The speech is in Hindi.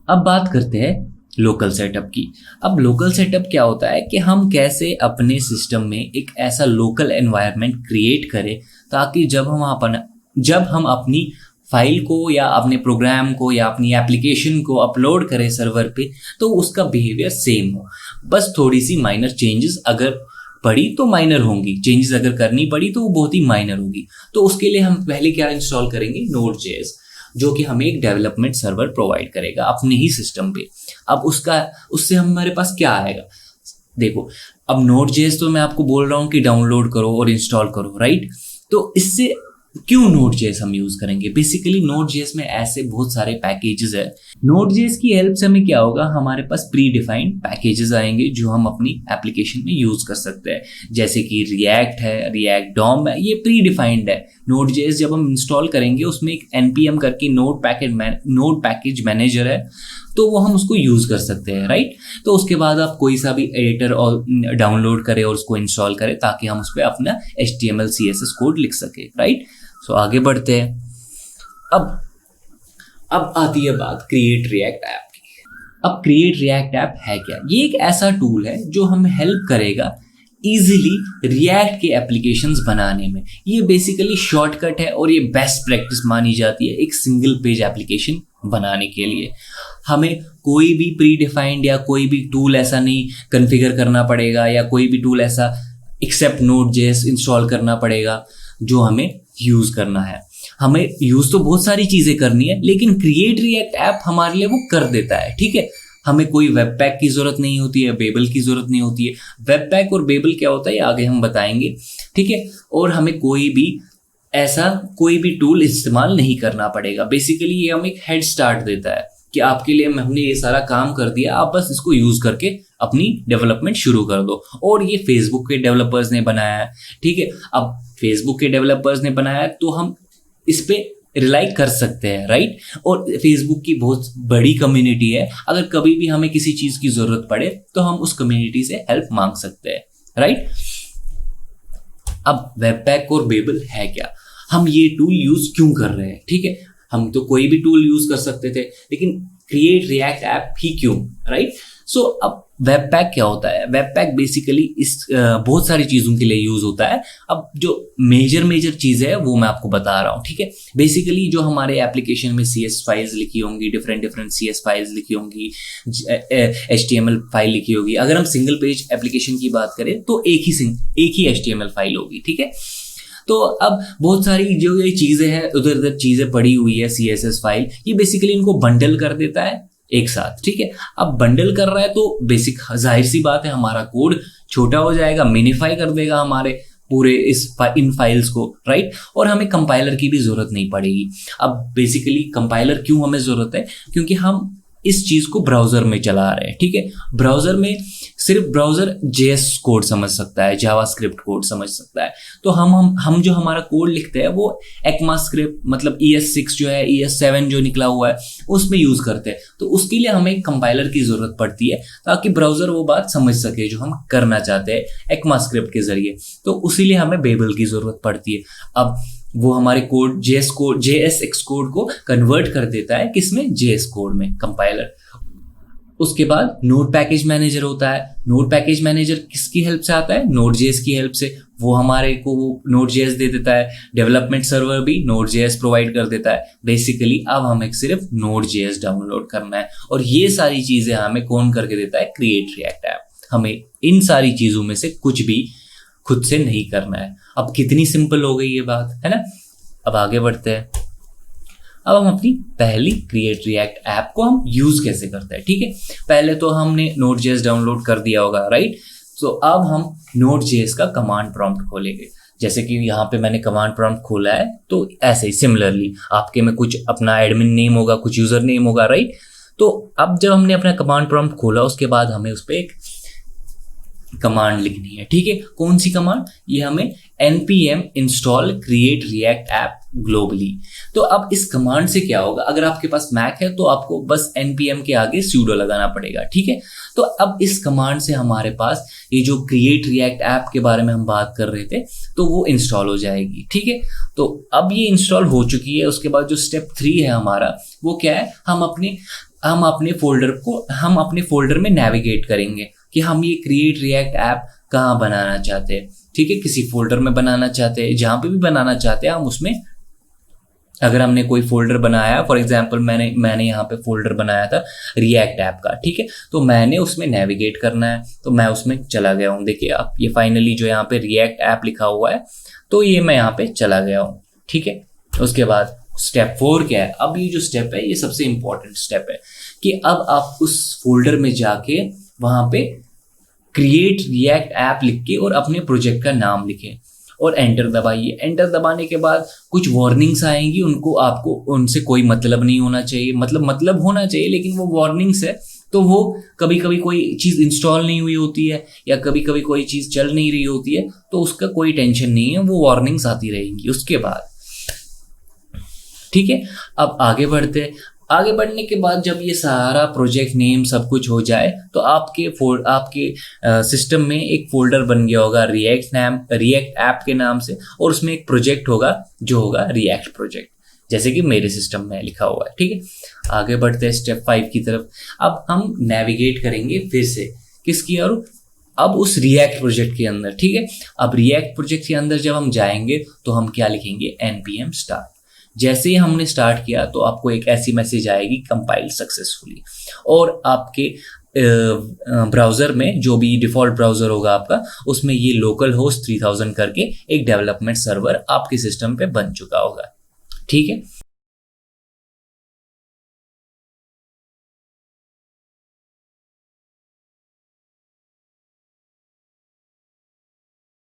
अब बात करते हैं लोकल सेटअप की। अब लोकल सेटअप क्या होता है कि हम कैसे अपने सिस्टम में एक ऐसा लोकल एनवायरनमेंट क्रिएट करें ताकि जब हम अपनी फाइल को या अपने प्रोग्राम को या अपनी एप्लीकेशन को अपलोड करें सर्वर पे तो उसका बिहेवियर सेम हो। बस थोड़ी सी माइनर चेंजेस अगर पड़ी तो माइनर होंगी, चेंजेस अगर करनी पड़ी तो वो बहुत ही माइनर होगी। तो उसके लिए हम पहले क्या इंस्टॉल करेंगे, Node.js, जो कि हमें एक डेवलपमेंट सर्वर प्रोवाइड करेगा अपने ही सिस्टम पे। अब उससे हमारे पास क्या आएगा, देखो अब Node.js तो मैं आपको बोल रहा हूँ कि डाउनलोड करो और इंस्टॉल करो, राइट। तो इससे क्यों Node.js हम यूज करेंगे, बेसिकली Node.js में ऐसे बहुत सारे पैकेजेस है। Node.js की हेल्प से हमें क्या होगा, हमारे पास प्री डिफाइंड पैकेजेस आएंगे जो हम अपनी एप्लीकेशन में यूज कर सकते हैं। जैसे कि React है, React DOM है, ये प्री डिफाइंड है। Node.js जब हम इंस्टॉल करेंगे उसमें एक npm करके नोड पैकेज मैनेजर है, तो वो हम उसको यूज कर सकते हैं, राइट। तो उसके बाद आप कोई सा भी एडिटर और डाउनलोड करें और उसको इंस्टॉल करें ताकि हम उस पर अपना HTML CSS कोड लिख सके, राइट। सो आगे बढ़ते हैं। अब आती है बात क्रिएट रिएक्ट ऐप की। अब क्रिएट रिएक्ट ऐप है क्या, ये एक ऐसा टूल है जो हमें हेल्प करेगा इजीली रिएक्ट के एप्लीकेशंस बनाने में। ये बेसिकली शॉर्टकट है और ये बेस्ट प्रैक्टिस मानी जाती है एक सिंगल पेज एप्लीकेशन बनाने के लिए। हमें कोई भी प्री डिफाइंड या कोई भी टूल ऐसा नहीं कॉन्फ़िगर करना पड़ेगा या कोई भी टूल ऐसा एक्सेप्ट Node.js इंस्टॉल करना पड़ेगा जो हमें यूज करना है। हमें यूज तो बहुत सारी चीजें करनी है लेकिन क्रिएट रिएक्ट ऐप हमारे लिए वो कर देता है, ठीक है। हमें कोई वेब पैक की जरूरत नहीं होती है, बेबल की जरूरत नहीं होती है। वेब पैक और बेबल क्या होता है आगे हम बताएंगे, ठीक है। और हमें कोई भी टूल इस्तेमाल नहीं करना पड़ेगा। बेसिकली ये हमें एक हेड स्टार्ट देता है कि आपके लिए हमने ये सारा काम कर दिया, आप बस इसको यूज करके अपनी डेवलपमेंट शुरू कर दो। और ये फेसबुक के डेवलपर्स ने बनाया है, ठीक है। अब फेसबुक के डेवलपर्स ने बनाया है तो हम इस पे रिलाई कर सकते हैं, राइट। और फेसबुक की बहुत बड़ी कम्युनिटी है, अगर कभी भी हमें किसी चीज की जरूरत पड़े तो हम उस कम्युनिटी से हेल्प मांग सकते हैं, राइट। अब वेब पैक और बेबल है क्या, हम ये टूल यूज क्यों कर रहे हैं, ठीक है। हम तो कोई भी टूल यूज कर सकते थे लेकिन क्रिएट रिएक्ट ऐप ही क्यों, राइट। सो अब वेब पैक क्या होता है, वेब पैक बेसिकली बहुत सारी चीजों के लिए यूज होता है। अब जो मेजर चीज है वो मैं आपको बता रहा हूँ, ठीक है। बेसिकली जो हमारे एप्लीकेशन में CS फाइल्स लिखी होंगी, डिफरेंट CS फाइल्स लिखी होंगी, HTML फाइल लिखी होगी। अगर हम सिंगल पेज एप्लीकेशन की बात करें तो एक ही HTML फाइल होगी, ठीक है। तो अब बहुत सारी जो ये चीजें हैं उधर चीजें पड़ी हुई है CSS फाइल, ये बेसिकली इनको बंडल कर देता है एक साथ, ठीक है। अब बंडल कर रहा है तो बेसिक जाहिर सी बात है हमारा कोड छोटा हो जाएगा, मिनिफाई कर देगा हमारे पूरे इन फाइल्स को, राइट। और हमें कंपाइलर की भी जरूरत नहीं पड़ेगी। अब बेसिकली कंपाइलर क्यों हमें जरूरत है, क्योंकि हम इस चीज को ब्राउजर में चला रहे हैं, ठीक है। ब्राउजर में सिर्फ ब्राउजर JS कोड समझ सकता है, जावास्क्रिप्ट कोड समझ सकता है। तो हम जो हमारा कोड लिखते हैं वो ECMAScript मतलब ES6 जो है, ES7 जो निकला हुआ है उसमें यूज करते हैं। तो उसके लिए हमें एक कंपाइलर की जरूरत पड़ती है ताकि ब्राउजर वो बात समझ सके जो हम करना चाहते हैं ECMAScript के जरिए। तो उसी लिए हमें बेबल की जरूरत पड़ती है। अब वो हमारे कोड JSX कोड को कन्वर्ट कर देता है किसमें, JS कोड में, कंपाइलर। उसके बाद नोड पैकेज मैनेजर होता है। नोड पैकेज मैनेजर किसकी हेल्प से आता है, Node.js की हेल्प से। वो हमारे को Node.js दे देता है, डेवलपमेंट सर्वर भी Node.js प्रोवाइड कर देता है। बेसिकली अब हमें सिर्फ Node.js डाउनलोड करना है और ये सारी चीजें हमें कौन करके देता है, क्रिएट रिएक्ट ऐप। हमें इन सारी चीजों में से कुछ भी खुद से नहीं करना है। अब कितनी सिंपल हो गई ये बात, है ना। अब आगे बढ़ते हैं। अब हम अपनी पहली क्रिएट रिएक्ट ऐप को हम यूज कैसे करते हैं, ठीक है। पहले तो हमने Node.js डाउनलोड कर दिया होगा, राइट। तो अब हम Node.js का कमांड प्रॉम्प्ट खोलेंगे। जैसे कि यहाँ पे मैंने कमांड प्रॉम्प्ट खोला है तो ऐसे ही सिमिलरली आपके में कुछ अपना एडमिन नेम होगा, कुछ यूजर नेम होगा, राइट। तो अब जब हमने अपना कमांड प्रॉम्प्ट खोला उसके बाद हमें उस पर एक कमांड लिखनी है, ठीक है। कौन सी कमांड, ये हमें npm install create react app globally। तो अब इस कमांड से क्या होगा, अगर आपके पास मैक है तो आपको बस npm के आगे sudo लगाना पड़ेगा, ठीक है। तो अब इस कमांड से हमारे पास ये जो क्रिएट रिएक्ट ऐप के बारे में हम बात कर रहे थे तो वो इंस्टॉल हो जाएगी, ठीक है। तो अब ये इंस्टॉल हो चुकी है। उसके बाद जो स्टेप 3 है हमारा वो क्या है, हम अपने हम अपने फोल्डर में नेविगेट करेंगे कि हम ये क्रिएट रिएक्ट ऐप कहाँ बनाना चाहते हैं। ठीक है, किसी फोल्डर में बनाना चाहते हैं, जहाँ पे भी बनाना चाहते हैं हम उसमें, अगर हमने कोई फोल्डर बनाया, फॉर एग्जांपल मैंने यहाँ पे फोल्डर बनाया था रिएक्ट ऐप का, ठीक है, तो मैंने उसमें नेविगेट करना है, तो मैं उसमें चला गया हूँ। देखिए अब ये फाइनली जो यहाँ पे रिएक्ट ऐप लिखा हुआ है, तो ये मैं यहाँ पे चला गया हूँ। ठीक है, उसके बाद स्टेप 4 क्या है? अब ये जो स्टेप है ये सबसे इंपॉर्टेंट स्टेप है कि अब आप उस फोल्डर में जाके वहां पे क्रिएट रिएक्ट ऐप लिख के और अपने प्रोजेक्ट का नाम लिखें और एंटर दबाइए। एंटर दबाने के बाद कुछ वार्निंग्स आएंगी, उनको आपको उनसे कोई मतलब नहीं होना चाहिए, मतलब होना चाहिए, लेकिन वो वार्निंग्स है तो वो कभी कभी कोई चीज़ इंस्टॉल नहीं हुई होती है या कभी कभी कोई चीज़ चल नहीं रही होती है, तो उसका कोई टेंशन नहीं है, वो वार्निंग्स आती रहेंगी उसके बाद। ठीक है, अब आगे बढ़ते हैं। आगे बढ़ने के बाद जब ये सारा प्रोजेक्ट नेम सब कुछ हो जाए तो आपके सिस्टम में एक फोल्डर बन गया होगा रिएक्ट ऐप के नाम से, और उसमें एक प्रोजेक्ट होगा जो होगा रिएक्ट प्रोजेक्ट, जैसे कि मेरे सिस्टम में लिखा हुआ है। ठीक है, आगे बढ़ते हैं स्टेप 5 की तरफ। अब हम नेविगेट करेंगे फिर से किसकी ओर? अब उस रिएक्ट प्रोजेक्ट के अंदर। ठीक है, अब रिएक्ट प्रोजेक्ट के अंदर जब हम जाएंगे तो हम क्या लिखेंगे? npm start। जैसे ही हमने स्टार्ट किया तो आपको एक ऐसी मैसेज आएगी कंपाइल सक्सेसफुली, और आपके ब्राउज़र में जो भी डिफ़ॉल्ट ब्राउज़र होगा आपका, उसमें ये लोकल होस्ट 3000 करके एक डेवलपमेंट सर्वर आपके सिस्टम पे बन चुका होगा। ठीक है,